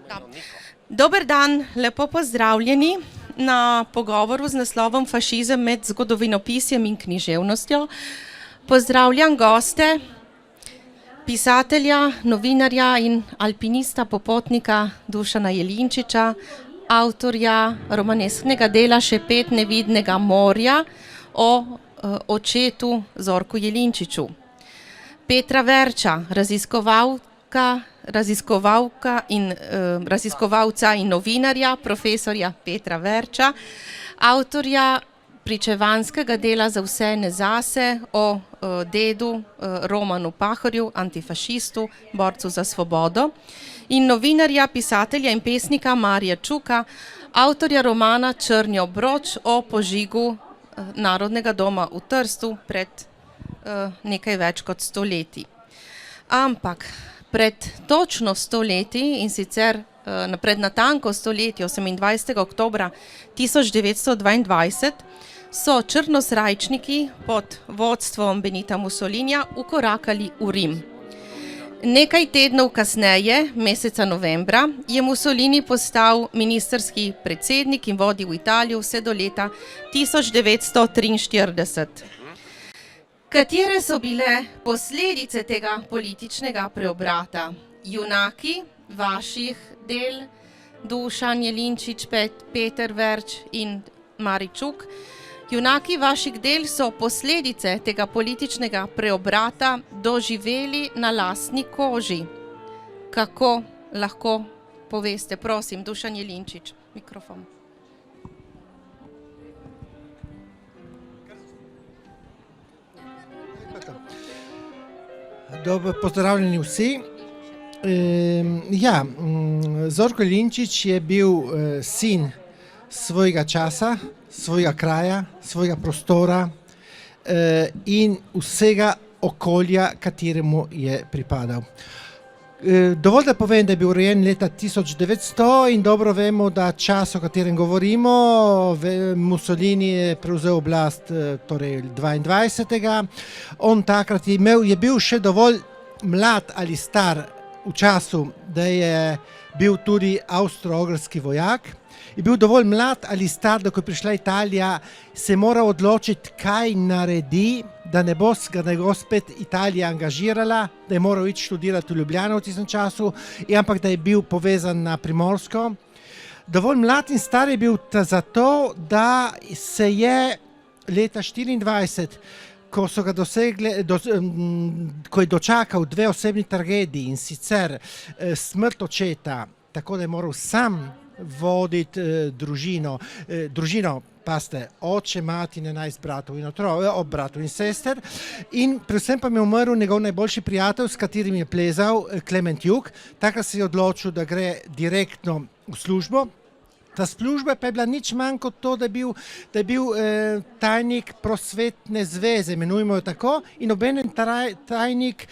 Ja. Dober dan, lepo pozdravljeni na pogovoru z naslovom Fašizem med zgodovinopisjem in književnostjo. Pozdravljam goste, pisatelja, novinarja in alpinista popotnika Dušana Jelinčiča, avtorja romanesknega dela Šepet nevidnega morja o očetu Zorku Jelinčiču. Petra Verča, raziskovalca in novinarja, profesorja Petra Verča, avtorja pričevanskega dela Za vse ne zase o dedu Romanu Pahorju, antifašistu, borcu za svobodo, in novinarja, pisatelja in pesnika Marija Čuka, avtorja romana Črni obroč o požigu Narodnega doma v Trstu pred nekaj več kot 100 leti. Ampak pred točno 100 leti, in sicer pred natanko 100 leti, 28. oktobra 1922, so črnosrajčniki pod vodstvom Benita Mussolinija ukorakali v Rim. Nekaj tednov kasneje, meseca novembra, je Mussolini postal ministrski predsednik in vodil Italijo vse do leta 1943. Katere so bile posledice tega političnega preobrata? Junaki vaših del, Dušan Jelinčič, Peter Verč in Mari Čuk, junaki vaših del so posledice tega političnega preobrata doživeli na lastni koži. Kako lahko poveste? Prosim, Dušan Jelinčič, mikrofon. Dobro, pozdravljeni vsi. Zorko Jelinčič je bil sin svojega časa, svojega kraja, svojega prostora in vsega okolja, kateremu je pripadal. Dovolj, da povem, da je bil rojen leta 1900 in dobro vemo, da čas, o katerem govorimo, Mussolini je prevzel oblast torej 22. On takrat je bil še dovolj mlad ali star v času, da je bil tudi avstro-ogrski vojak. Je bil dovolj mlad ali star, da ko je prišla Italija, se je moral odločiti, kaj naredi, da ne bo spet Italija angažirala, da je moral iti študirati v Ljubljano v tistem času, ampak da je bil povezan na Primorsko. Dovolj mlad in star je bil zato, da se je leta 1924, ko so ga ko je dočakal dve osebni tragediji, in sicer smrt očeta, tako da je moral sam voditi družino, paste, oče, mati, 11 bratov in bratov in sester, in predvsem pa mi je umrl njegov najboljši prijatelj, s katerim je plezal, Klement Jug. Takrat se je odločil, da gre direktno v službo. Ta služba pa je bila nič manj kot to, da je bil tajnik prosvetne zveze, imenujemo jo tako, in obenem tajnik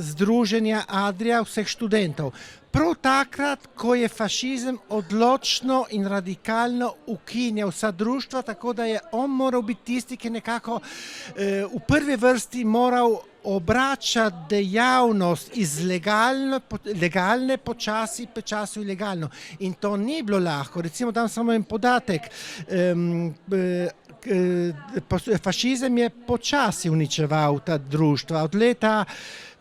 združenja Adria vseh študentov. Prav takrat, ko je fašizem odločno in radikalno ukinjal vsa društva, tako da je on moral biti tisti, ki nekako v prvi vrsti moral obračati dejavnost iz legalne počasi v ilegalno. In to ni bilo lahko. Recimo, dam samo en podatek. Fašizem je počasi uničeval ta društva. Od leta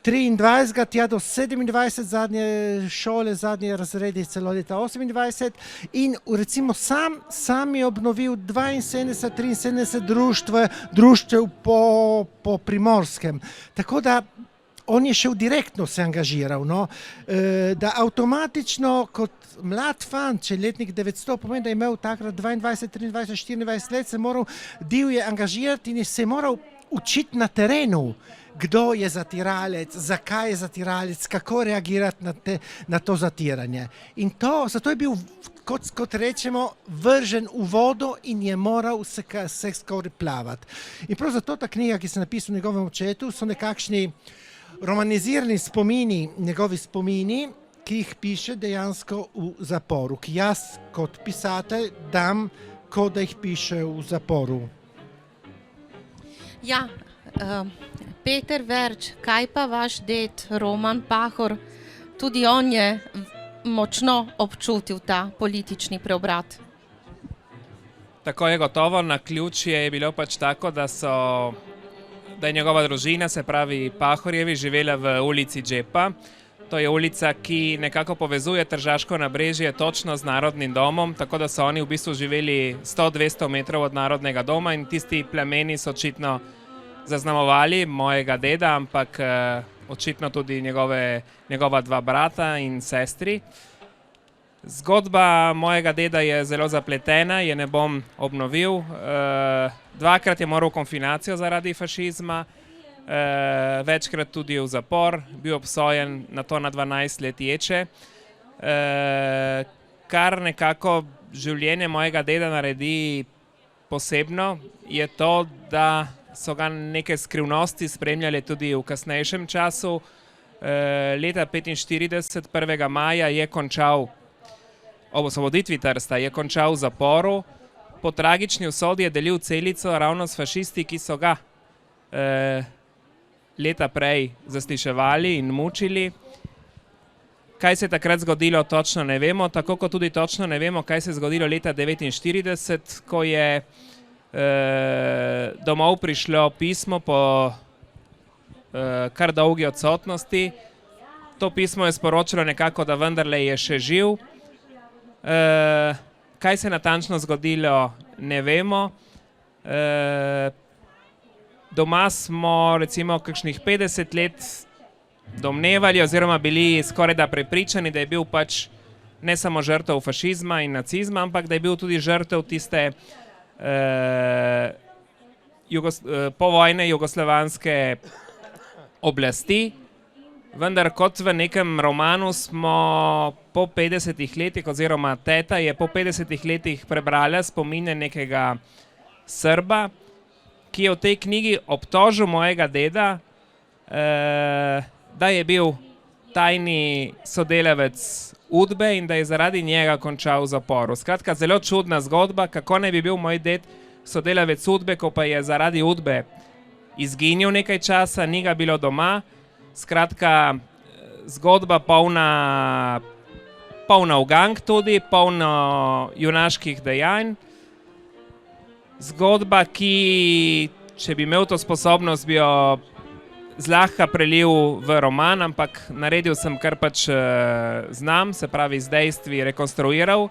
23. tja do 27, zadnje šole, zadnje razredi, celo leta 28, in recimo sam je obnovil 72-73 društev po Primorskem. Tako da on je šel direktno se angažiral, no? Da avtomatično kot mlad fant, če letnik 900, pomeni, da je imel takrat 22, 23, 24 let, se moral divje angažirati in se je moral učiti na terenu, kdo je zatiralec, zakaj je zatiralec, kako reagirati na to zatiranje. In zato je bil, kot rečemo, vržen v vodo in je moral se skoraj plavati. In prav zato ta knjiga, ki se napisal v njegovem očetu, so nekakšni romanizirani spomini, njegovi spomini, ki jih piše dejansko v zaporu, ki jaz kot pisatelj dam, kot da jih piše v zaporu. Ja, Peter Verč, kaj pa vaš ded Roman Pahor? Tudi on je močno občutil ta politični preobrat? Tako je gotovo, naključje je bilo pač tako, da je njegova družina, se pravi Pahorjevi, živela v ulici Džepa. To je ulica, ki nekako povezuje Tržaško nabrežje točno z Narodnim domom, tako da so oni v bistvu živeli 100-200 metrov od Narodnega doma in tisti plemeni so očitno zaznamovali mojega deda, ampak očitno tudi njegova dva brata in sestri. Zgodba mojega deda je zelo zapletena, je ne bom obnovil. Dvakrat je moral v konfinacijo zaradi fašizma, večkrat tudi v zapor, bil obsojen na to na 12 let ječe. Kar nekako življenje mojega deda naredi posebno, je to, da so ga neke skrivnosti spremljale tudi v kasnejšem času. Leta 1945, 1. maja, je končal ob osvoboditvi Trsta, je končal v zaporu. Po tragični usodi je delil celico ravno s fašisti, ki so ga leta prej zasliševali in mučili. Kaj se je takrat zgodilo, točno ne vemo, tako kot tudi točno ne vemo, kaj se je zgodilo leta 1949, ko je domov prišlo pismo po kar dolgi odsotnosti. To pismo je sporočilo nekako, da vendarle je še živ. Kaj se je natančno zgodilo, ne vemo. Doma smo recimo kakšnih 50 let domnevali oziroma bili skorajda prepričani, da je bil pač ne samo žrtev fašizma in nacizma, ampak da je bil tudi žrtev tiste povojne jugoslovanske oblasti. Vendar kot v nekem romanu smo po 50 letih, oziroma teta je po 50 letih prebrala spomine nekega Srba, ki je v tej knjigi obtožil mojega deda, da je bil tajni sodelavec UDBE in da je zaradi njega končal v zaporu. Skratka, zelo čudna zgodba, kako ne bi bil moj ded sodelavec UDBE, ko pa je zaradi UDBE izginil nekaj časa, ni ga bilo doma. Skratka, zgodba polna ugank tudi, polno junaških dejanj. Zgodba, ki, če bi imel to sposobnost, bi jo zlahka prelil v roman, ampak naredil sem, kar pač znam, se pravi z dejstvi rekonstruiral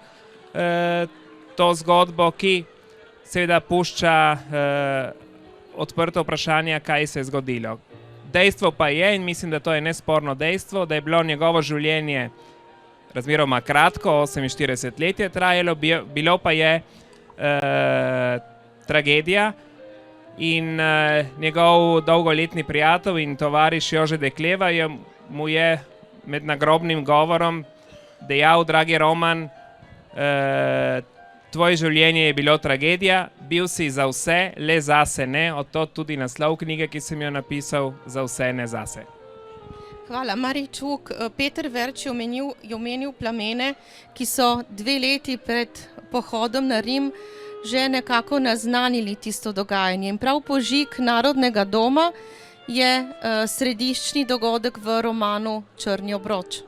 to zgodbo, ki seveda pušča odprto vprašanje, kaj se je zgodilo. Dejstvo pa je, in mislim, da to je nesporno dejstvo, da je bilo njegovo življenje razmeroma kratko, 48 let je trajalo, bilo pa je tragedija in njegov dolgoletni prijatelj in tovariš Jože Dekleva mu je med nagrobnim govorom dejal: dragi Roman, tvoje življenje je bilo tragedija, bil si za vse, le zase ne, od to tudi naslov knjige, ki sem jo napisal, Za vse, ne zase. Hvala, Marij Čuk. Peter Verč je omenil plamene, ki so 2 leti pred pohodom na Rim že nekako naznanili tisto dogajanje. In prav požig Narodnega doma je središčni dogodek v romanu Črni obroč.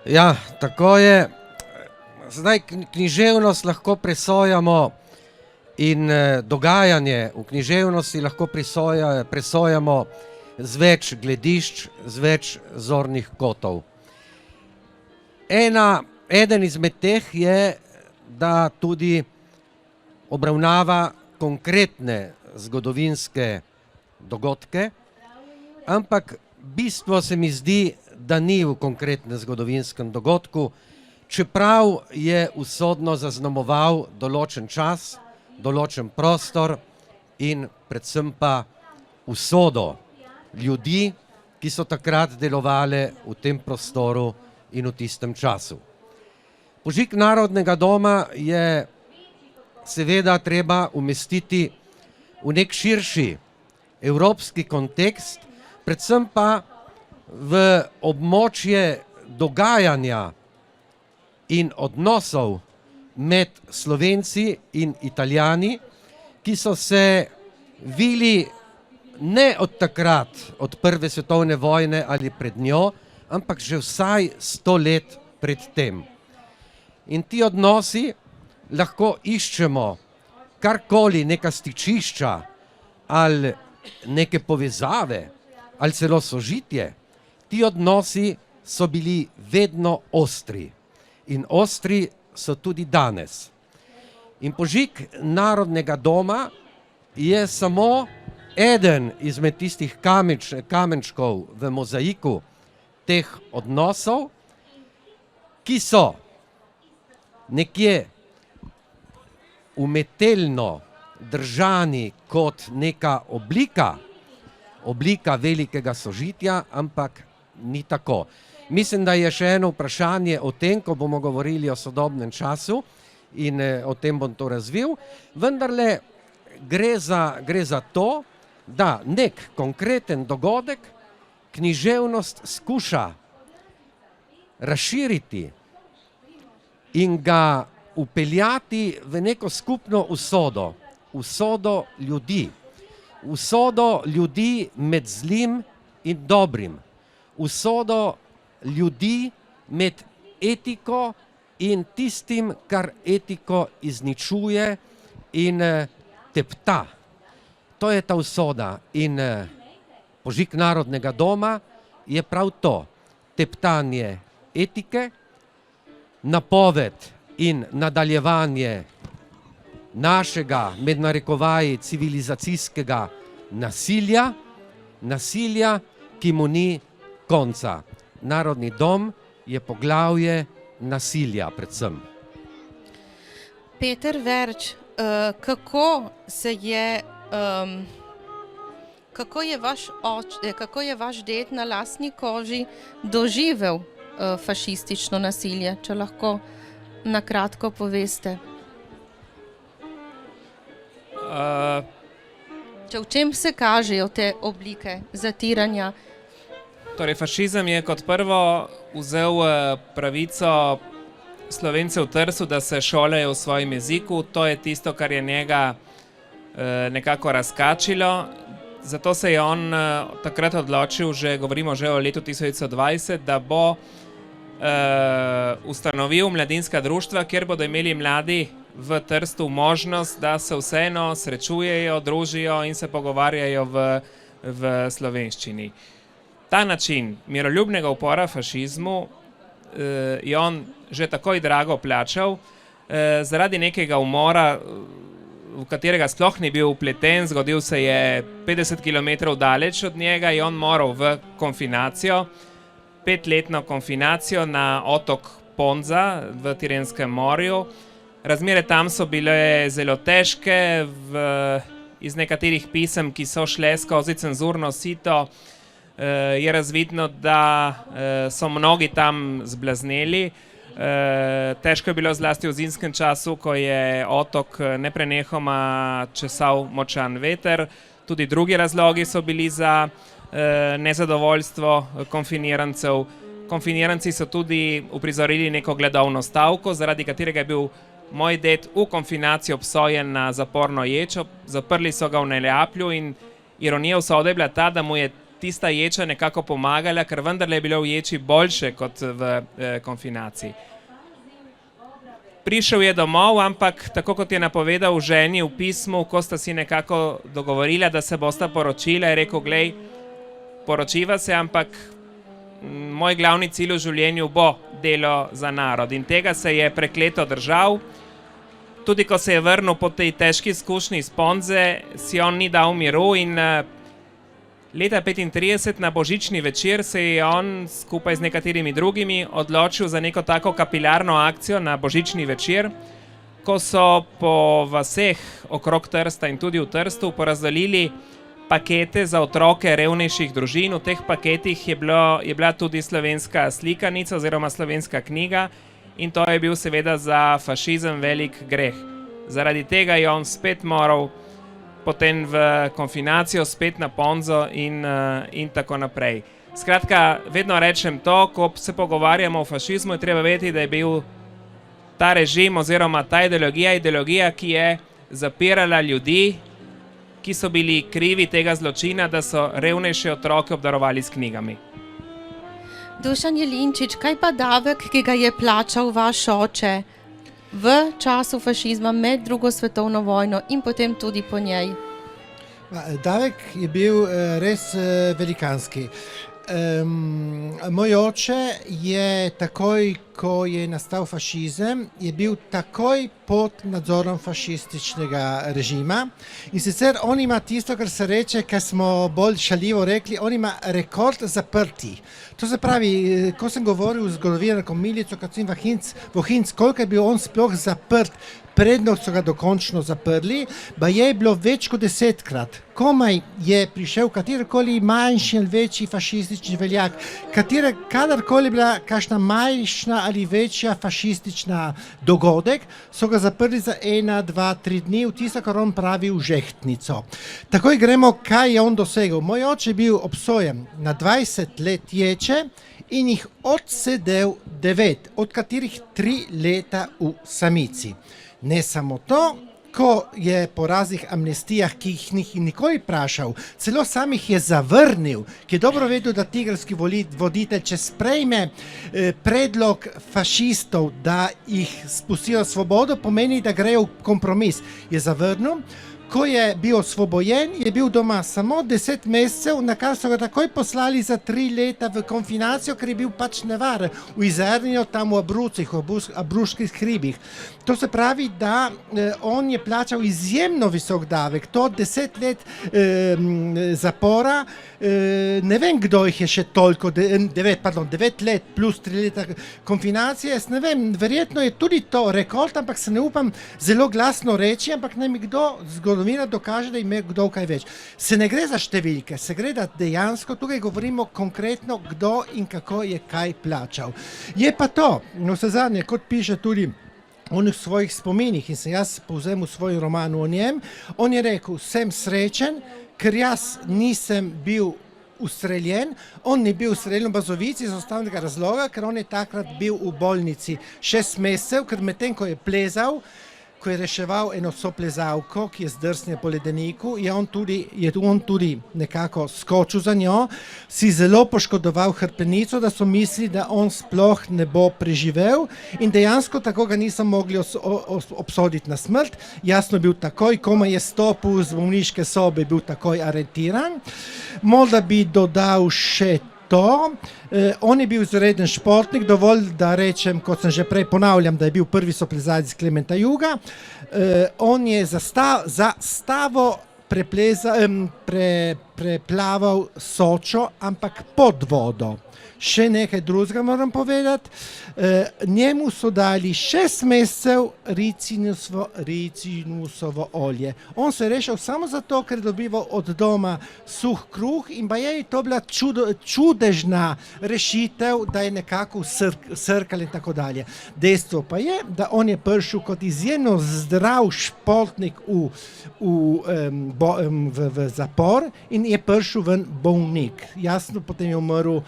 Ja, tako je. Zdaj književnost lahko presojamo in dogajanje v književnosti lahko presojamo z več gledišč, z več zornih kotov. Eden izmed teh je, da tudi obravnava konkretne zgodovinske dogodke, ampak bistvo se mi zdi, da ni v konkretnem zgodovinskem dogodku, čeprav je usodno zaznamoval določen čas, določen prostor in predvsem pa usodo ljudi, ki so takrat delovali v tem prostoru in v tistem času. Požig Narodnega doma je seveda treba umestiti v nek širši evropski kontekst, predvsem pa v območje dogajanja in odnosov med Slovenci in Italijani, ki so se vili ne od takrat, od Prve svetovne vojne ali pred njo, ampak že vsaj 100 let pred tem. In ti odnosi lahko iščemo karkoli, neka stičišča ali neke povezave ali celo sožitje. Ti odnosi so bili vedno ostri in ostri so tudi danes. In požig Narodnega doma je samo eden izmed tistih kamenčkov v mozaiku teh odnosov, ki so nekje umetelno držani kot neka oblika velikega sožitja, ampak ni tako. Mislim, da je še eno vprašanje o tem, ko bomo govorili o sodobnem času in o tem bom to razvil, vendarle gre za to, da nek konkreten dogodek književnost skuša razširiti in ga vpeljati v neko skupno usodo ljudi med zlim in dobrim, usodo ljudi med etiko in tistim, kar etiko izničuje in tepta. To je ta usoda in požig Narodnega doma je prav to, teptanje etike, napoved in nadaljevanje našega, med narekovaji, civilizacijskega nasilja, ki mu ni konca. Narodni dom je poglavje nasilja predvsem. Peter Verč, kako je vaš ded na lastni koži doživel fašistično nasilje, če lahko na kratko poveste? V čem se kažejo te oblike zatiranja? Torej, fašizem je kot prvo vzel pravico Slovencev v Trstu, da se šolajo v svojem jeziku. To je tisto, kar je njega nekako razkačilo. Zato se je on takrat odločil, govorimo že o letu 1920, da bo ustanovil mladinska društva, kjer bodo imeli mladi v Trstu možnost, da se vseeno srečujejo, družijo in se pogovarjajo v slovenščini. Ta način miroljubnega upora fašizmu je on že takoj drago plačal, zaradi nekega umora, v katerega sploh ni bil vpleten, zgodil se je 50 km daleč od njega, je on moral v konfinacijo, 5-letno konfinacijo na otok Ponza v Tirenskem morju. Razmere tam so bile zelo težke, iz nekaterih pisem, ki so šle skozi cenzurno sito, je razvidno, da so mnogi tam zblazneli. Težko je bilo zlasti v zimskem času, ko je otok neprenehoma česal močan veter. Tudi drugi razlogi so bili za nezadovoljstvo konfinirancev. Konfiniranci so tudi uprizorili neko gladovno stavko, zaradi katerega je bil moj ded v konfinaciji obsojen na zaporno ječo. Zaprli so ga v Neaplju in ironija usode je bila ta, da mu je tista ječa nekako pomagala, ker vendarle je bilo v ječi boljše kot v konfinaciji. Prišel je domov, ampak tako kot je napovedal ženi v pismu, ko sta si nekako dogovorila, da se bosta poročila, je rekel, glej, poročiva se, ampak moj glavni cilj v življenju bo delo za narod. In tega se je prekleto držal. Tudi ko se je vrnil po tej težki izkušnji iz Ponze, si on ni dal miru in leta 1935 na božični večer se je on skupaj z nekaterimi drugimi odločil za neko tako kapilarno akcijo na božični večer, ko so po vaseh okrog Trsta in tudi v Trstu porazdelili pakete za otroke revnejših družin. V teh paketih je bila tudi slovenska slikanica oziroma slovenska knjiga in to je bil seveda za fašizem velik greh. Zaradi tega je on spet moral potem v konfinacijo, spet na Ponzo in tako naprej. Skratka, vedno rečem to, ko se pogovarjamo o fašizmu, je treba vedeti, da je bil ta režim oziroma ta ideologija, ki je zapirala ljudi, ki so bili krivi tega zločina, da so revnejše otroke obdarovali s knjigami. Dušan Jelinčič, kaj pa davek, ki ga je plačal vaš oče v času fašizma med drugo svetovno vojno in potem tudi po njej? Davek je bil res velikanski. Moj oče je takoj, ko je nastal fašizem, je bil takoj pod nadzorom fašističnega režima. In sicer on ima tisto, kar se reče, kar smo bolj šaljivo rekli, on ima rekord zaprti. To se pravi, ko sem govoril z zgodovinarkom Milico Kacin Vohinc, koliko je bil on sploh zaprt, predno so ga dokončno zaprli, pa je bilo več kot 10-krat. Komaj je prišel katerikoli manjši ali večji fašistični veljak, kadarkoli bila kakšna majhna ali večja fašistična dogodek, so ga zaprli za 1, 2, 3 dni, v tisto, kar on pravi, v žehtnico. Takoj gremo, kaj je on dosegel. Moj oče je bil obsojen na 20 let ječe in jih odsedel 9, od katerih 3 leta v samici. Ne samo to, ko je po raznih amnestijah, ki jih ni nikoli vprašal, celo sam jih je zavrnil, ki je dobro vedel, da tigrski voditelj, če sprejme predlog fašistov, da jih spustijo svobodo, pomeni, da grejo v kompromis. Je zavrnil. Ko je bil osvobojen, je bil doma samo 10 mesecev, na kar so ga takoj poslali za 3 leta v konfinacijo, ker je bil pač nevaren v Izernijo, tam v Abrucih, v Abruških hribih. To se pravi, da on je plačal izjemno visok davek, to 10 let zapora, ne vem, kdo jih je še toliko, 9 let plus 3 leta konfinacije, jaz ne vem, verjetno je tudi to rekord, ampak se ne upam zelo glasno reči, ampak naj mi kdo zgodovinar dokaže, da ima kdo kaj več. Se ne gre za številke, se gre da dejansko, tukaj govorimo konkretno, kdo in kako je kaj plačal. Je pa to, navsezadnje, kot piše tudi v svojih spominih in sem jaz povzem v svoj roman o njem, on je rekel, sem srečen, ker jaz nisem bil ustreljen, on ni bil ustreljen v Bazovici iz osnovnega razloga, ker on je takrat bil v bolnici 6 mesecev, ker medtem, ko je plezal, ko je reševal eno soplezalko, ki je zdrsnila po ledeniku, je on tudi nekako skočil za njo, si zelo poškodoval hrbtenico, da so mislili, da on sploh ne bo preživel in dejansko tako ga niso mogli obsoditi na smrt. Jasno je bil takoj, komaj je stopil z bolniške sobe, bil takoj aretiran. Morda bi dodal še to. On je bil izreden športnik, dovolj da rečem, kot sem že prej ponavljam, da je bil prvi soplezalec Klementa Juga. On je zastavo preplaval Sočo, ampak pod vodo. Še nekaj drugega moram povedati. Njemu so dali 6 mesecev ricinusovo olje. On se je rešil samo zato, ker je dobival od doma suh kruh in pa je to bila čudežna rešitev, da je nekako srkal in tako dalje. Dejstvo pa je, da on je prišel kot izjemno zdrav športnik v zapor in je prišel ven bolnik. Jasno, potem je umrl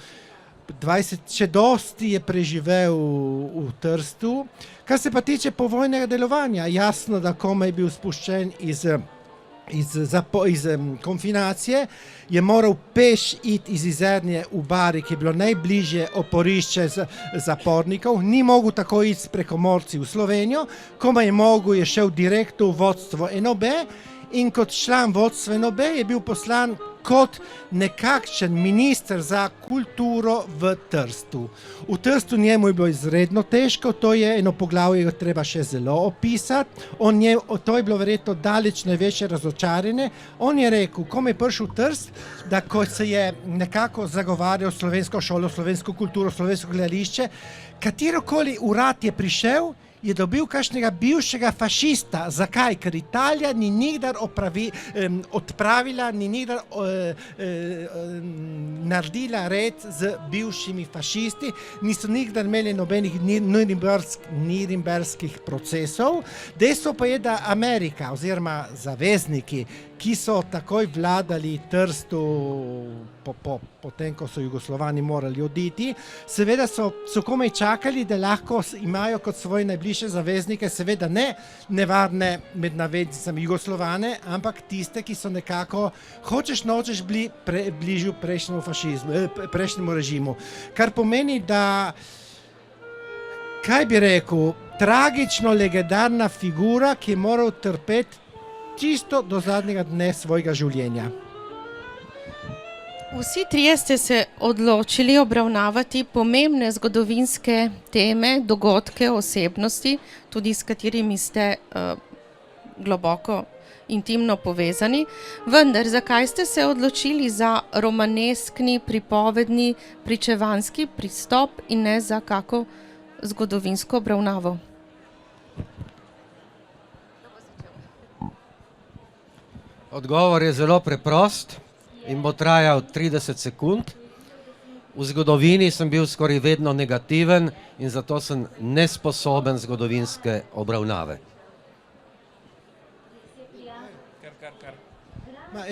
20, še dosti je preživel v Trstu. Kar se pa tiče povojnega delovanja, jasno, da komaj je bil spuščen iz konfinacije, je moral peš iti iz Izernje v Bari, ki je bilo najbližje oporišče zapornikov, ni mogel tako iti s prekomorci v Slovenijo, komaj je mogel, je šel direktno v vodstvo NOB in kot član vodstva NOB je bil poslan kot nekakšen minister za kulturo v Trstu. V Trstu njemu je bilo izredno težko, to je eno poglavje, ga treba še zelo opisati. To je bilo verjetno daleč največje razočaranje. On je rekel, ko je prišel v Trst, da ko se je nekako zagovarjal slovensko šolo, slovensko kulturo, slovensko gledališče, katerokoli urad je prišel, je dobil kakšnega bivšega fašista. Zakaj? Ker Italija ni nikdar odpravila, ni nikdar naredila red z bivšimi fašisti, niso nikdar imeli nobenih Nürnberških procesov. Dejstvo pa je, da Amerika oziroma zavezniki, ki so takoj vladali Trstu potem, ko so Jugoslovani morali oditi. Seveda so komaj čakali, da lahko imajo kot svoje najbližje zaveznike, seveda ne nevarne med navednicami Jugoslovane, ampak tiste, ki so nekako, hočeš nočeš, bili bližju prejšnjemu režimu. Kar pomeni, da, kaj bi rekel, tragično legendarna figura, ki je moral trpeti čisto do zadnjega dne svojega življenja. Vsi trije ste se odločili obravnavati pomembne zgodovinske teme, dogodke, osebnosti, tudi s katerimi ste globoko intimno povezani. Vendar, zakaj ste se odločili za romaneskni, pripovedni, pričevanski pristop in ne za kako zgodovinsko obravnavo? Odgovor je zelo preprost in bo trajal 30 sekund. V zgodovini sem bil skoraj vedno negativen in zato sem nesposoben zgodovinske obravnave.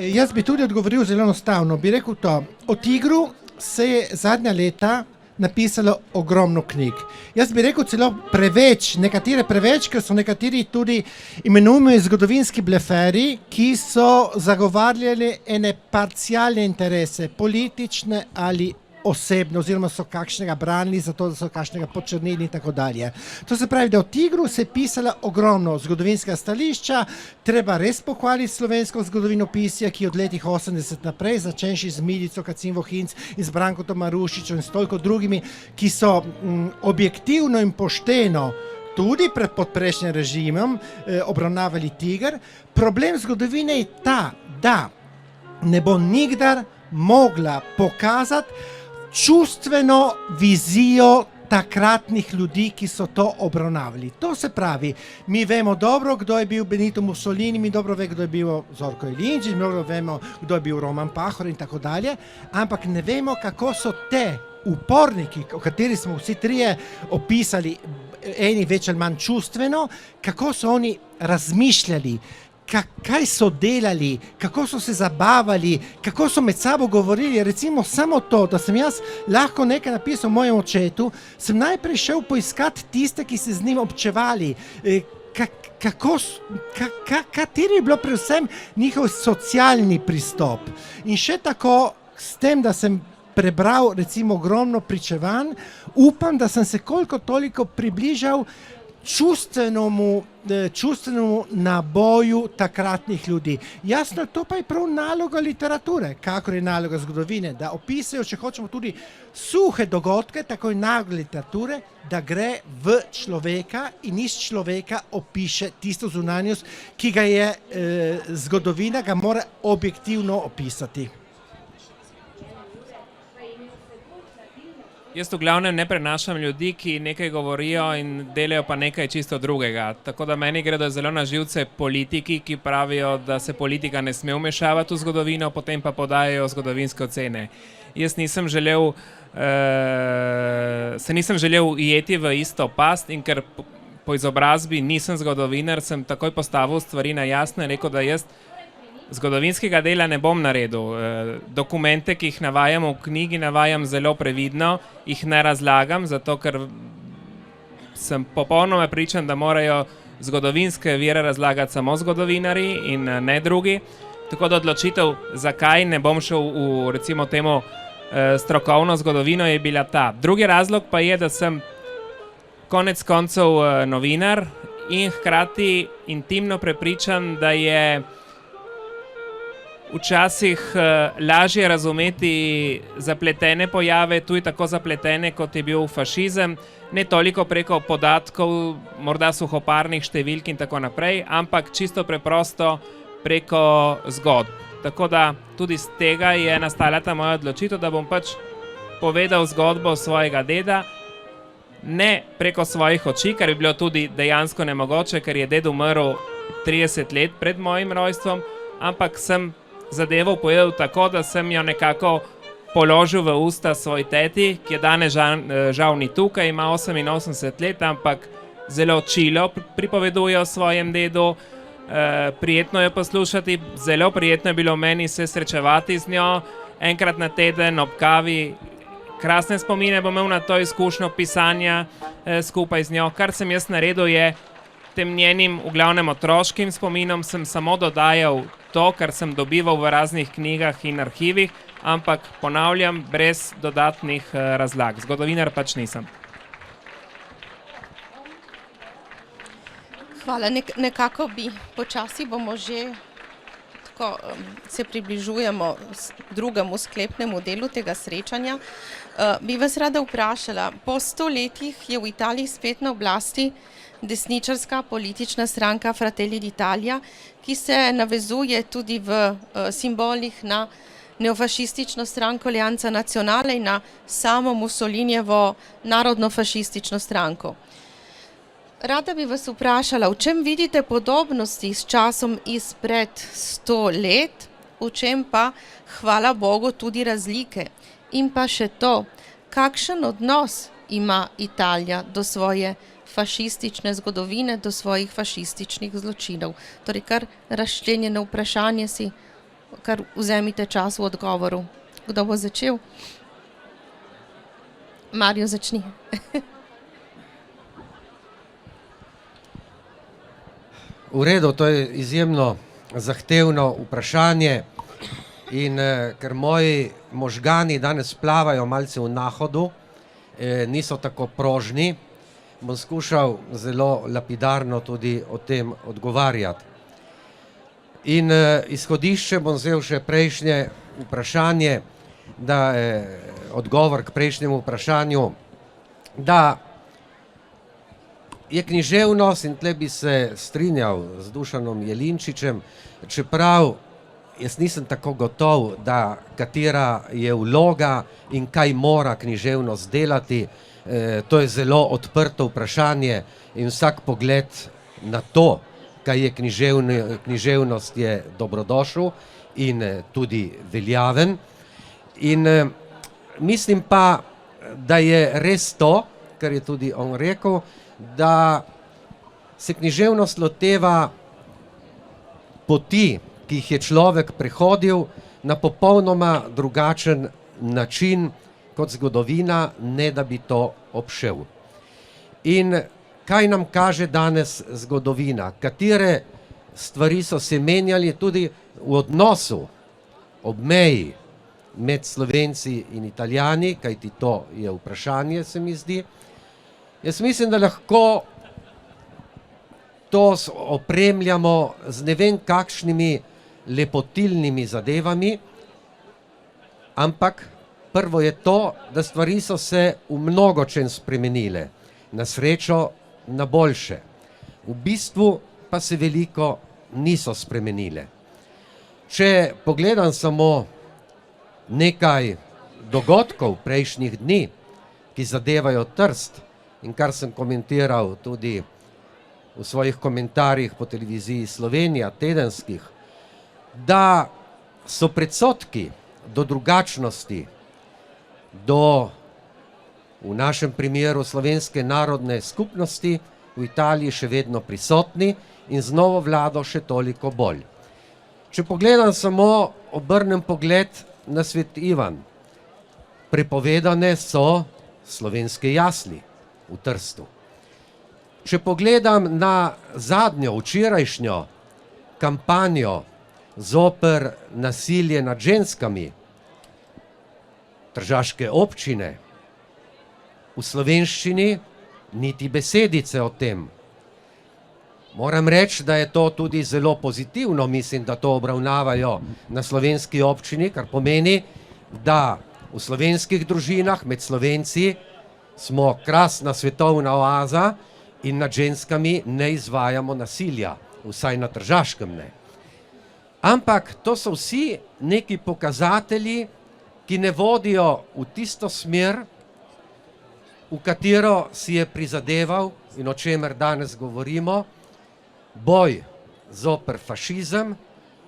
Jaz bi tudi odgovoril zelo enostavno. Bi rekel to, o Tigru se je zadnja leta napisalo ogromno knjig. Jaz bi rekel celo preveč, nekatere preveč, ker so nekateri tudi imenujemo zgodovinski bleferi, ki so zagovarjali ene parcialne interese, politične ali osebne, oziroma so kakšnega branili zato, da so kakšnega počrnili in tako dalje. To se pravi, da o Tigru se je pisala ogromno zgodovinskega stališča, treba res pohvaliti slovensko zgodovinopisje, ki od letih 80 naprej, začenši z Milico Kacin-Vohinc in z Brankom Marušičem in s toliko drugimi, ki so objektivno in pošteno tudi pod prejšnjim režimom obravnavali Tiger. Problem zgodovine je ta, da ne bo nikdar mogla pokazati čustveno vizijo takratnih ljudi, ki so to obravnavali. To se pravi, mi vemo dobro, kdo je bil Benito Mussolini, mi dobro vemo, kdo je bil Zorko Jelinčič, mi dobro vemo, kdo je bil Roman Pahor in tako dalje, ampak ne vemo, kako so te uporniki, o kateri smo vsi trije opisali, eni več ali manj čustveno, kako so oni razmišljali, kaj so delali, kako so se zabavali, kako so med sabo govorili. Recimo samo to, da sem jaz lahko nekaj napisal mojemu očetu, sem najprej šel poiskati tiste, ki se z njim občevali, kateri je bilo predvsem njihov socialni pristop. In še tako, s tem, da sem prebral recimo ogromno pričevanj, upam, da sem se koliko toliko približal čustvenemu naboju takratnih ljudi. Jasno, to pa je prav naloga literature, kakor je naloga zgodovine, da opisajo, če hočemo, tudi suhe dogodke, tako je naloga literature, da gre v človeka in iz človeka opiše tisto zunanjost, ki ga je zgodovina, ga mora objektivno opisati. Jaz v glavnem ne prenašam ljudi, ki nekaj govorijo in delajo pa nekaj čisto drugega. Tako da meni gredo zelo na živce politiki, ki pravijo, da se politika ne sme vmešavati v zgodovino, potem pa podajajo zgodovinske ocene. Jaz se nisem želel ujeti v isto past in ker po izobrazbi nisem zgodovinar, sem takoj postavil stvari na jasno in rekel, da jaz zgodovinskega dela ne bom naredil. Dokumente, ki jih navajam v knjigi, navajam zelo previdno, jih ne razlagam, zato ker sem popolnoma pričan, da morajo zgodovinske vire razlagati samo zgodovinarji in ne drugi. Tako da odločitev, zakaj ne bom šel v recimo temu strokovno zgodovino, je bila ta. Drugi razlog pa je, da sem konec koncev novinar in hkrati intimno prepričan, da je včasih lažje razumeti zapletene pojave, tudi tako zapletene, kot je bil fašizem, ne toliko preko podatkov, morda suhoparnih številk in tako naprej, ampak čisto preprosto preko zgodb. Tako da tudi z tega je nastala ta moja odločitev, da bom pač povedal zgodbo svojega deda, ne preko svojih oči, kar bi bilo tudi dejansko nemogoče, ker je ded umrl 30 let pred mojim rojstvom, ampak sem zadevo povedal tako, da sem jo nekako položil v usta svoj teti, ki je danes žal ni tukaj, ima 88 let, ampak zelo čilo pripoveduje o svojem dedu. Prijetno je poslušati, zelo prijetno je bilo meni se srečevati z njo, enkrat na teden ob kavi. Krasne spomine bom imel na to izkušnjo pisanja skupaj z njo. Kar sem jaz naredil je, tem njenim v glavnem otroškim spominom sem samo dodajal to, kar sem dobival v raznih knjigah in arhivih, ampak ponavljam, brez dodatnih razlag. Zgodovinar pač nisem. Hvala, nekako počasi bomo že tako se približujemo drugemu sklepnemu delu tega srečanja. Bi vas rada vprašala, po 100 letih je v Italiji spet na oblasti desničarska politična stranka Fratelli d'Italia, ki se navezuje tudi v simbolih na neofašistično stranko Alleanza Nazionale in na samo Mussolinijevo narodno-fašistično stranko. Rada bi vas vprašala, v čem vidite podobnosti s časom izpred 100 let, v čem pa, hvala Bogu, tudi razlike? In pa še to, kakšen odnos ima Italija do svoje fašistične zgodovine, do svojih fašističnih zločinov? Torej, kar razčlenjeno vprašanje si, kar vzemite čas v odgovoru. Kdo bo začel? Mario, začni. V redu, to je izjemno zahtevno vprašanje in ker moji možgani danes plavajo malce v nahodu, niso tako prožni, bom skušal zelo lapidarno tudi o tem odgovarjati. In izhodišče bom vzel še prejšnje vprašanje, odgovor k prejšnjemu vprašanju, da je književnost, in tle bi se strinjal z Dušanom Jelinčičem, čeprav jaz nisem tako gotov, da katera je vloga in kaj mora književnost delati, to je zelo odprto vprašanje in vsak pogled na to, kaj je književnost, je dobrodošel in tudi veljaven. In mislim pa, da je res to, kar je tudi on rekel, da se književnost loteva poti, ki jih je človek prehodil, na popolnoma drugačen način kot zgodovina, ne da bi to obšel. In kaj nam kaže danes zgodovina? Katere stvari so se menjali tudi v odnosu ob meji med Slovenci in Italijani, kajti to je vprašanje, se mi zdi. Jaz mislim, da lahko to opremljamo z ne vem kakšnimi lepotilnimi zadevami, ampak prvo je to, da stvari so se v mnogočem spremenile, na srečo, na boljše. V bistvu pa se veliko niso spremenile. Če pogledam samo nekaj dogodkov prejšnjih dni, ki zadevajo Trst, in kar sem komentiral tudi v svojih komentarjih po televiziji Slovenija, tedenskih, da so predsodki do drugačnosti, do, v našem primeru, slovenske narodne skupnosti v Italiji še vedno prisotni in z novo vlado še toliko bolj. Če pogledam samo, obrnem pogled na Svet Ivan, prepovedane so slovenske jasli v Trstu. Če pogledam na zadnjo, včerajšnjo kampanjo zoper nasilje nad ženskami tržaške občine, v slovenščini niti besedice o tem. Moram reči, da je to tudi zelo pozitivno, mislim, da to obravnavajo na slovenski občini, kar pomeni, da v slovenskih družinah med Slovenci smo krasna svetovna oaza in nad ženskami ne izvajamo nasilja, vsaj na Tržaškem ne. Ampak to so vsi neki pokazatelji, ki ne vodijo v tisto smer, v katero si je prizadeval in o čemer danes govorimo, boj zoper fašizem,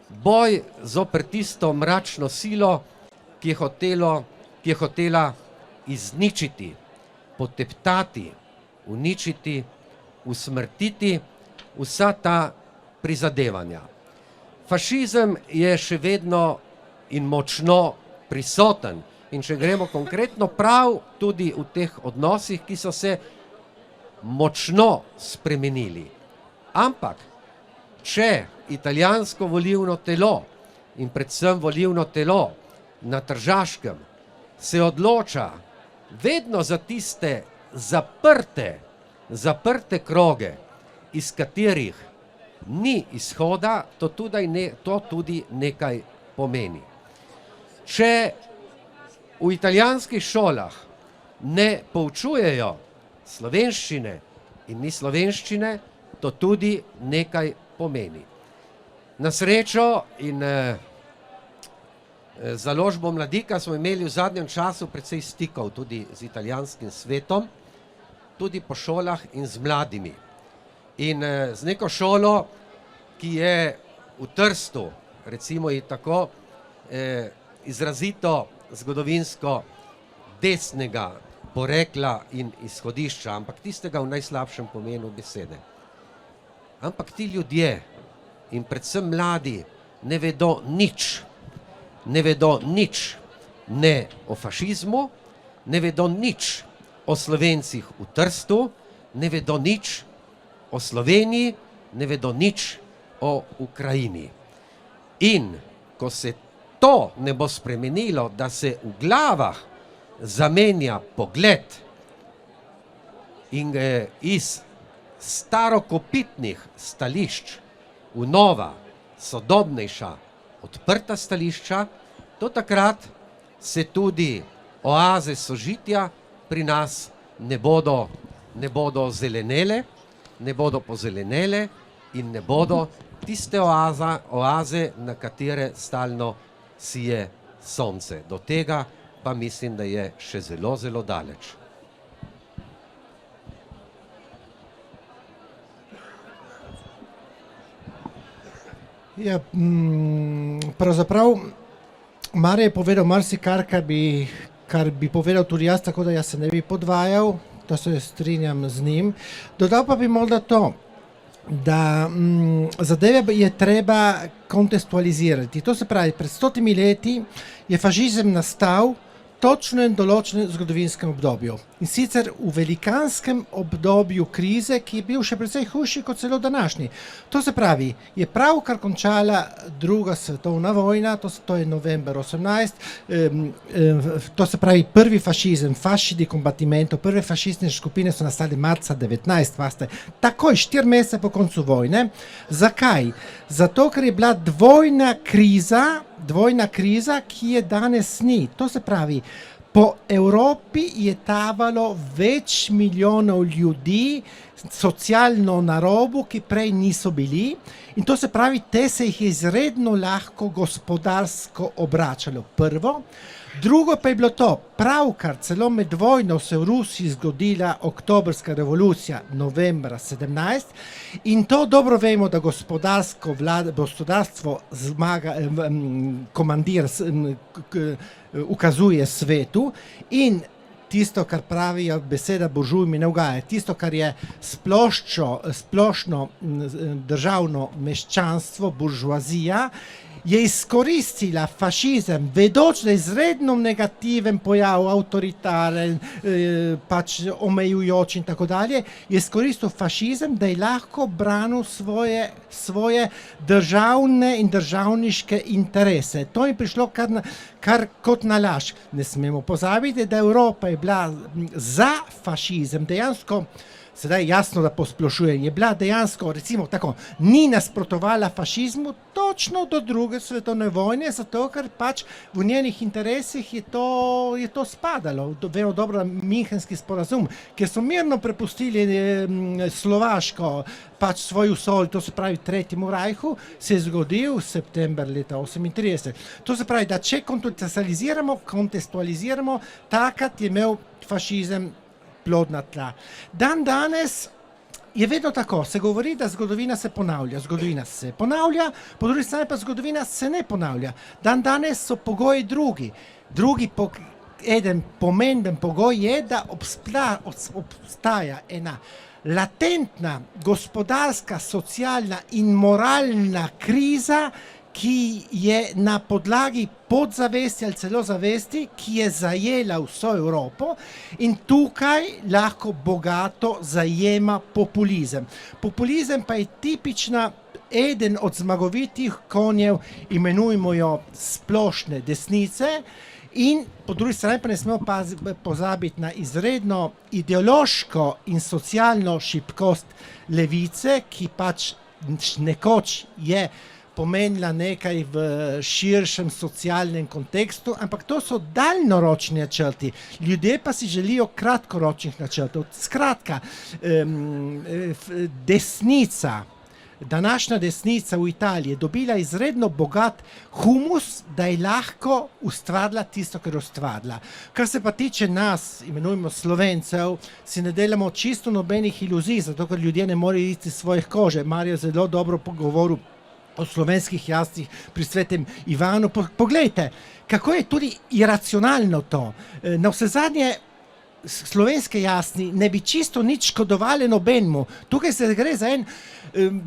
boj zoper tisto mračno silo, ki je hotela izničiti, poteptati, uničiti, usmrtiti vsa ta prizadevanja. Fašizem je še vedno in močno prisoten. In če gremo konkretno prav tudi v teh odnosih, ki so se močno spremenili. Ampak, če italijansko volilno telo in predvsem volilno telo na Tržaškem se odloča vedno za tiste zaprte kroge, iz katerih ni izhoda, to tudi nekaj pomeni. Če v italijanskih šolah ne poučujejo slovenščine in ni slovenščine, to tudi nekaj pomeni. Na srečo in založbo Mladika smo imeli v zadnjem času precej stikov tudi z italijanskim svetom, tudi po šolah in z mladimi. In z neko šolo, ki je v Trstu, recimo ji tako, izrazito zgodovinsko desnega porekla in izhodišča, ampak tistega v najslabšem pomenu besede. Ampak ti ljudje in predvsem mladi ne vedo nič. Ne vedo nič ne o fašizmu, ne vedo nič o Slovencih v Trstu, ne vedo nič o Sloveniji, ne vedo nič o Ukrajini. In ko se to ne bo spremenilo, da se v glavah zamenja pogled in iz starokopitnih stališč v nova, sodobnejša, odprta stališča, do takrat se tudi oaze sožitja pri nas ne bodo zelenele, ne bodo pozelenele in ne bodo tiste oaze, na katere stalno sije sonce. Do tega pa mislim, da je še zelo, zelo daleč. Ja, pravzaprav Mare je povedal marsikar, kar bi povedal tudi jaz, tako da jaz se ne bi podvajal, da se strinjam z njim. Dodal pa bi morda to, da zadeve je treba kontekstualizirati. To se pravi, pred 100 leti je fašizem nastal točno in določenem zgodovinskem obdobju. In sicer v velikanskem obdobju krize, ki je bil še precej hujši kot celo današnji. To se pravi, je pravkar končala druga svetovna vojna, to je november 18, to se pravi prvi fašizem, fasci di combattimento, prve fašistične skupine so nastale marca 19, vaste, takoj 4 mesece po koncu vojne. Zakaj? Zato, ker je bila dvojna kriza, ki je danes ni. To se pravi, po Evropi je tavalo več milijonov ljudi, socialno na robu, ki prej niso bili, in to se pravi, te se jih je izredno lahko gospodarsko obračalo. Prvo. Drugo pa je bilo to, pravkar celo med vojno se v Rusiji zgodila oktobrska revolucija novembra 17 in to dobro vemo, da gospodarstvo zmaga, komandir ukazuje svetu in tisto, kar pravijo beseda buržuj mi ne ugaja, tisto, kar je splošno državno meščanstvo, buržuazija, je izkoristila fašizem, vedoč, da je izredno negativen pojav, avtoritaren, pač omejujoč in tako dalje, je izkoristil fašizem, da je lahko branil svoje državne in državniške interese. To je prišlo kar kot nalašč. Ne smemo pozabiti, da Evropa je bila za fašizem, dejansko, sedaj jasno, da posplošujem, je bila dejansko, recimo tako, ni nasprotovala fašizmu točno do druge svetovne vojne, zato ker pač v njenih interesih je to spadalo. Vemo dobro Münchenski sporazum, kjer so mirno prepustili Slovaško pač svoj usol, to se pravi Tretjemu rajhu, se je zgodil september leta 1938. To se pravi, da če kontekstualiziramo, takrat je imel fašizem plodna tla. Dan danes je vedno tako, se govori, da zgodovina se ponavlja, po drugi strani pa zgodovina se ne ponavlja. Dan danes so pogoji drugi. Eden pomemben pogoj je, da obstaja ena latentna gospodarska, socialna in moralna kriza, ki je na podlagi podzavesti ali celo zavesti, ki je zajela vso Evropo in tukaj lahko bogato zajema populizem. Populizem pa je tipična eden od zmagovitih konjev, imenujemo jo splošne desnice, in po drugi strani pa ne smemo pozabiti na izredno ideološko in socialno šibkost levice, ki pač nekoč je pomenila nekaj v širšem socialnem kontekstu, ampak to so daljnoročni načrti. Ljudje pa si želijo kratkoročnih načrtov. Skratka, desnica, današnja desnica v Italiji je dobila izredno bogat humus, da je lahko ustvarila tisto, kar je ustvarila. Kar se pa tiče nas, imenujemo Slovencev, si ne delamo čisto nobenih iluzij, zato ker ljudje ne morejo iti iz svojih kože. Mario je zelo dobro pogovoril o slovenskih jasnih pri svetem Ivanu. Poglejte, kako je tudi iracionalno to. Na vse zadnje slovenske jasni ne bi čisto nič škodovali nobenemu. Tukaj se gre za en,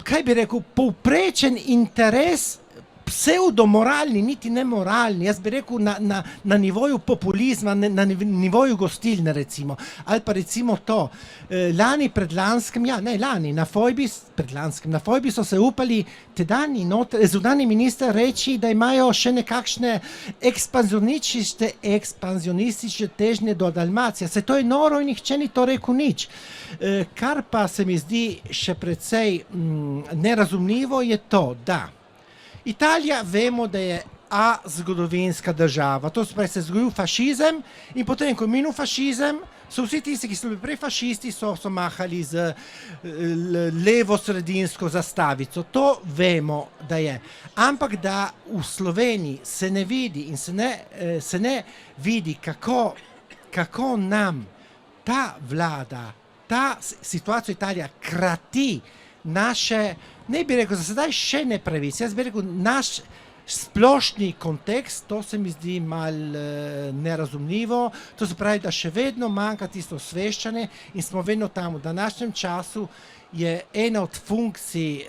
kaj bi rekel, povprečen interes, pseudomoralni, niti ne moralni, jaz bi rekel na nivoju populizma, na nivoju gostilne recimo. Ali pa recimo to, predlanskem, na Fojbi so se upali tedanji zunanji minister reči, da imajo še nekakšne ekspanzionistične težnje do Dalmacije. Se to je noro in nihče ni to rekel nič. Kar pa se mi zdi še precej nerazumljivo je to, da Italija vemo, da je zgodovinska država. To se pravi, se je zgodil fašizem in potem, ko je minil fašizem, so vsi tisti, ki so bili prej fašisti, so mahali z levo-sredinsko zastavico. To vemo, da je. Ampak da v Sloveniji se ne vidi in se ne vidi, kako nam ta vlada, ta situacija Italija krati naše, ne bi rekel, za sedaj še ne pravic, jaz bi rekel, naš splošni kontekst, to se mi zdi malo nerazumljivo, to se pravi, da še vedno manjka tisto osveščanje in smo vedno tam. V današnjem času je ena od funkcij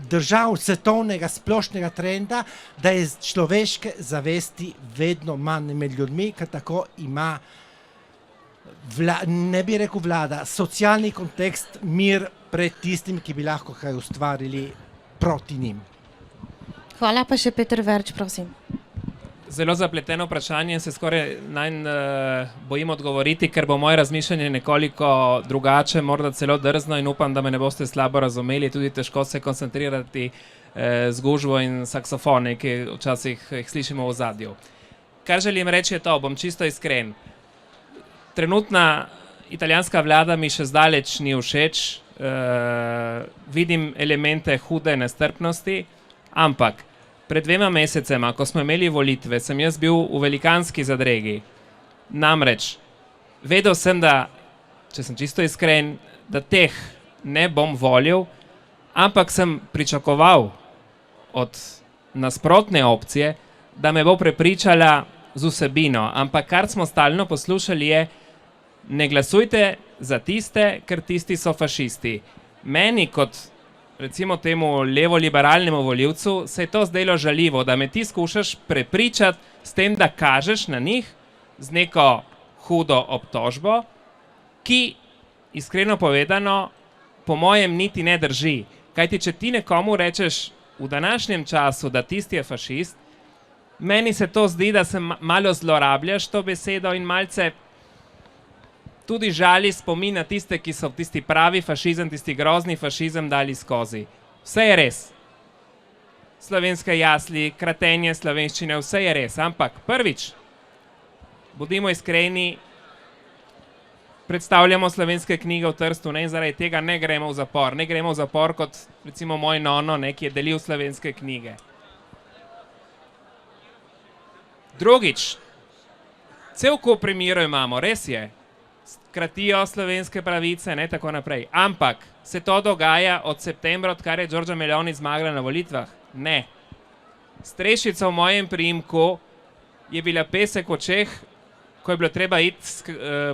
držav svetovnega splošnega trenda, da je človeške zavesti vedno manj med ljudmi, ker tako ima ne bi rekel vlada, socialni kontekst, mir pred tistim, ki bi lahko kaj ustvarili proti njim. Hvala, pa še Peter Verč, prosim. Zelo zapleteno vprašanje, se skoraj najmanj bojim odgovoriti, ker bo moje razmišljanje nekoliko drugače, morda celo drzno in upam, da me ne boste slabo razumeli, tudi težko se koncentrirati z gužvo in saksofone, ki včasih jih slišimo v ozadju. Kar želim reči je to, bom čisto iskren. Trenutna italijanska vlada mi še zdaleč ni všeč, vidim elemente hude nestrpnosti, ampak pred 2 mesecema, ko smo imeli volitve, sem jaz bil v velikanski zadregi. Namreč, vedel sem, da, če sem čisto iskren, da teh ne bom volil, ampak sem pričakoval od nasprotne opcije, da me bo prepričala z vsebino. Ampak kar smo stalno poslušali je, ne glasujte za tiste, ker tisti so fašisti. Meni kot recimo temu levo-liberalnemu volivcu se je to zdelo žaljivo, da me ti skušaš prepričati s tem, da kažeš na njih z neko hudo obtožbo, ki, iskreno povedano, po mojem niti ne drži. Kajti, če ti nekomu rečeš v današnjem času, da tisti je fašist, meni se to zdi, da se malo zlorabljaš to besedo in malce tudi žali spomin na tiste, ki so tisti pravi fašizem, tisti grozni fašizem dali skozi. Vse je res. Slovenske jasli, kratenje slovenščine, vse je res. Ampak prvič, bodimo iskreni, predstavljamo slovenske knjige v Trstu, in zaradi tega ne gremo v zapor. Ne gremo v zapor kot recimo moj nono, ki je delil slovenske knjige. Drugič, cel kup primerov imamo, res je. Kratijo slovenske pravice, ne tako naprej. Ampak se to dogaja od septembra, odkar je Giorgia Meloni zmagala na volitvah? Ne. Strešica v mojem priimku je bila pesek v očeh, ko je bilo treba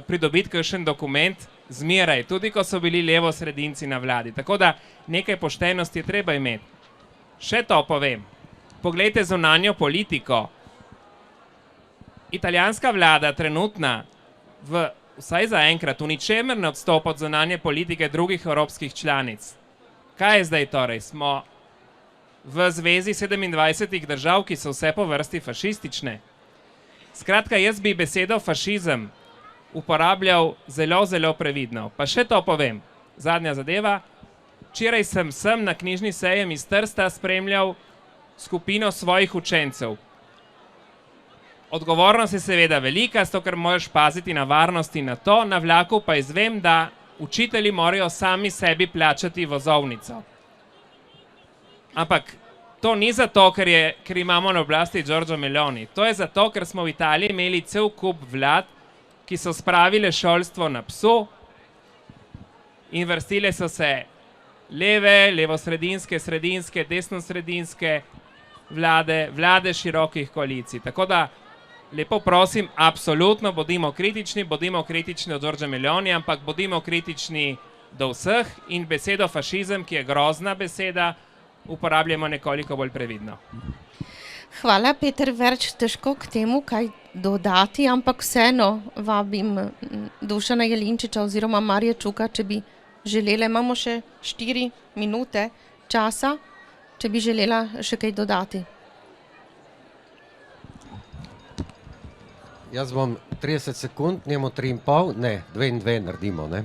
pridobiti kakšen dokument zmeraj, tudi ko so bili levo-sredinci na vladi. Tako da nekaj poštenosti je treba imeti. Še to povem. Poglejte zunanjo politiko. Italijanska vlada trenutna vsaj zaenkrat v ničemer ne odstopa od zunanje politike drugih evropskih članic. Kaj je zdaj torej? Smo v zvezi 27 držav, ki so vse po vrsti fašistične. Skratka, jaz bi besedo fašizem uporabljal zelo, zelo previdno. Pa še to povem. Zadnja zadeva. Včeraj sem na knjižni sejem iz Trsta spremljal skupino svojih učencev. Odgovornost je seveda velika, zato ker moraš paziti na varnost in na to, na vlaku pa izvem, da učitelji morajo sami sebi plačati vozovnico. Ampak to ni zato, ker imamo na oblasti Giorgio Meloni. To je zato, ker smo v Italiji imeli cel kup vlad, ki so spravile šolstvo na psu in vrstile so se leve, levosredinske, sredinske, desnosredinske vlade, vlade širokih koalicij. Tako da, lepo prosim, absolutno bodimo kritični do Giorgia Meloni, ampak bodimo kritični do vseh in besedo fašizem, ki je grozna beseda, uporabljamo nekoliko bolj previdno. Hvala, Peter Verč, težko k temu kaj dodati, ampak vseeno vabim Dušana Jelinčiča oziroma Marija Čuka, če bi želele, imamo še 4 minute časa, če bi želela še kaj dodati. Jaz bom 30 sekund, njemu 3,5, ne, 2 in 2 naredimo, ne,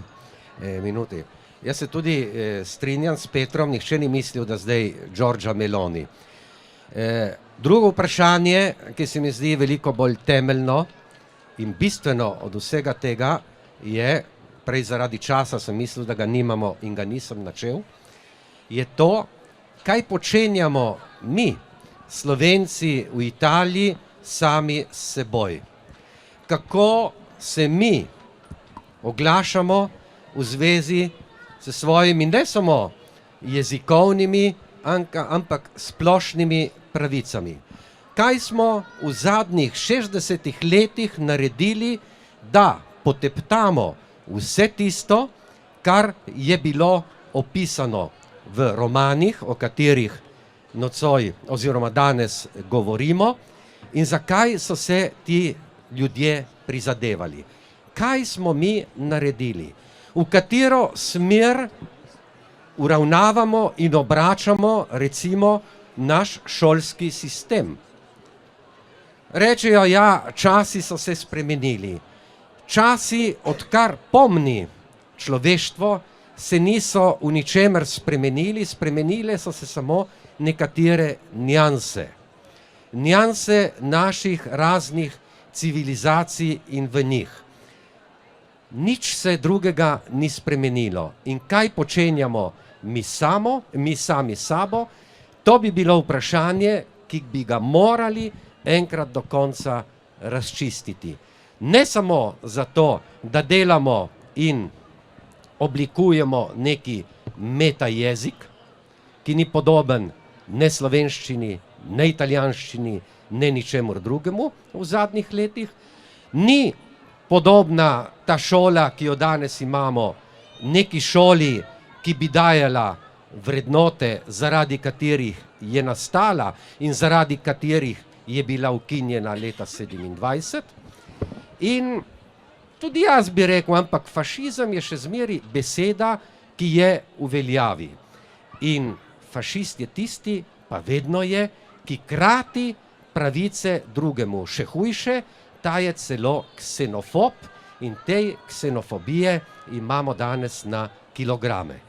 minuti. Jaz se tudi strinjam s Petrom, nihče ni mislil, da zdaj Giorgia Meloni. Drugo vprašanje, ki se mi zdi veliko bolj temeljno in bistveno od vsega tega, je, prej zaradi časa sem mislil, da ga nimamo in ga nisem načel, je to, kaj počenjamo mi, Slovenci v Italiji, sami s seboj. Kako se mi oglašamo v zvezi s svojimi ne samo jezikovnimi, ampak splošnimi pravicami. Kaj smo v zadnjih 60 letih naredili, da poteptamo vse tisto, kar je bilo opisano v romanih, o katerih nocoj oziroma danes govorimo, in zakaj so se ti ljudje prizadevali. Kaj smo mi naredili? V katero smer uravnavamo in obračamo recimo naš šolski sistem? Rečejo, ja, časi so se spremenili. Časi, odkar pomni človeštvo, se niso v ničemer spremenili, spremenile so se samo nekatere nianse. Nianse naših raznih civilizacij in v njih. Nič se drugega ni spremenilo. In kaj počenjamo mi sami sabo, to bi bilo vprašanje, ki bi ga morali enkrat do konca razčistiti. Ne samo zato, da delamo in oblikujemo neki metajezik, ki ni podoben ne slovenščini, ne italijanščini, ne ničemur drugemu v zadnjih letih, ni podobna ta šola, ki jo danes imamo, neki šoli, ki bi dajala vrednote, zaradi katerih je nastala in zaradi katerih je bila ukinjena leta 1927. In tudi jaz bi rekel, ampak fašizem je še zmeraj beseda, ki je v veljavi. In fašist je tisti, pa vedno je, ki krati pravice drugemu. Še hujše, ta je celo ksenofob in te ksenofobije imamo danes na kilograme.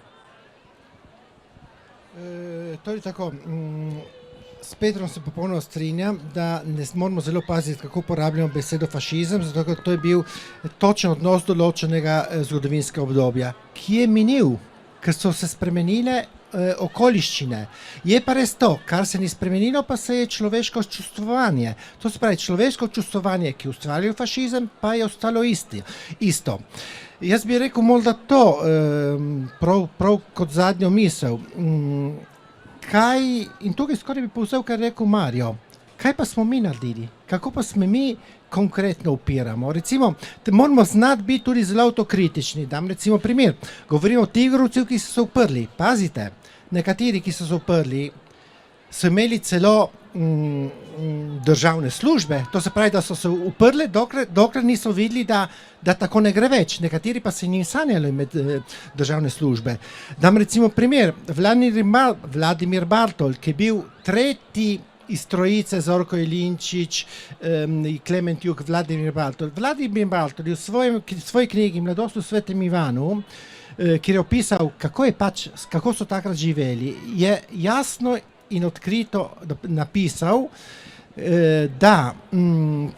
To je tako, s Petrom se popolnoma strinjam, da ne moramo zelo paziti, kako uporabljamo besedo fašizem, zato ker to je bil točen odnos določenega zgodovinskega obdobja, ki je minil, ker so se spremenile okoliščine. Je pa res to, kar se ni spremenilo, pa se je človeško čustvovanje. To se pravi, človeško čustvovanje, ki ustvarjajo fašizem, pa je ostalo isto. Jaz bi rekel morda to, prav kot zadnjo misel, in tukaj skoraj bi povzel, kar je rekel Mario, kaj pa smo mi naredili? Kako pa smo mi konkretno upiramo? Recimo, moramo znati biti tudi zelo autokritični. Dam recimo primer. Govorimo o tigrovcih, ki so se uprli. Pazite, nekateri, ki so se uprli, so imeli celo državne službe, to se pravi, da so se uprli, dokler niso videli, da tako ne gre več. Nekateri pa se njim sanjali med državne službe. Dam recimo primer, Vladimir Bartol, ki je bil tretji iz trojice Zorko Jelinčić, Klement Jug, Vladimir Bartol. Vladimir Bartol je v svoji knjigi Mladost v svetem Ivanu, kjer je opisal, kako so takrat živeli, je jasno in odkrito napisal, da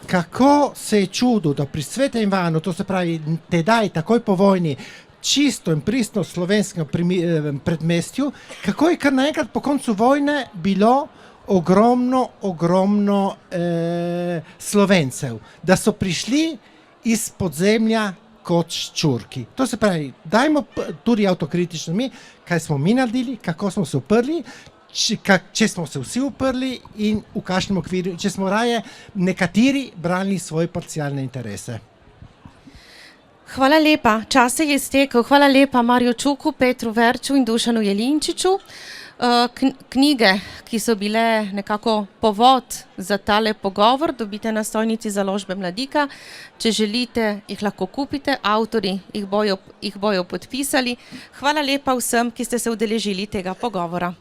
kako se je čudil, da pri svetem Ivanu, to se pravi tedaj, takoj po vojni, čisto in pristno slovenskem predmestju, kako je kar naenkrat po koncu vojne bilo ogromno Slovencev, da so prišli iz podzemlja kot ščurki. To se pravi, dajmo tudi avtokritično mi, kaj smo mi naredili, kako smo se uprli, če smo se vsi uprli in v kakšnem okviru, če smo raje nekateri brali svoje parcialne interese. Hvala lepa, čas se je iztekel. Hvala lepa Mariju Čuku, Petru Verču in Dušanu Jelinčiču. Knjige, ki so bile nekako povod za tale pogovor, dobite na stojnici založbe Mladika. Če želite, jih lahko kupite, avtorji jih bojo podpisali. Hvala lepa vsem, ki ste se udeležili tega pogovora.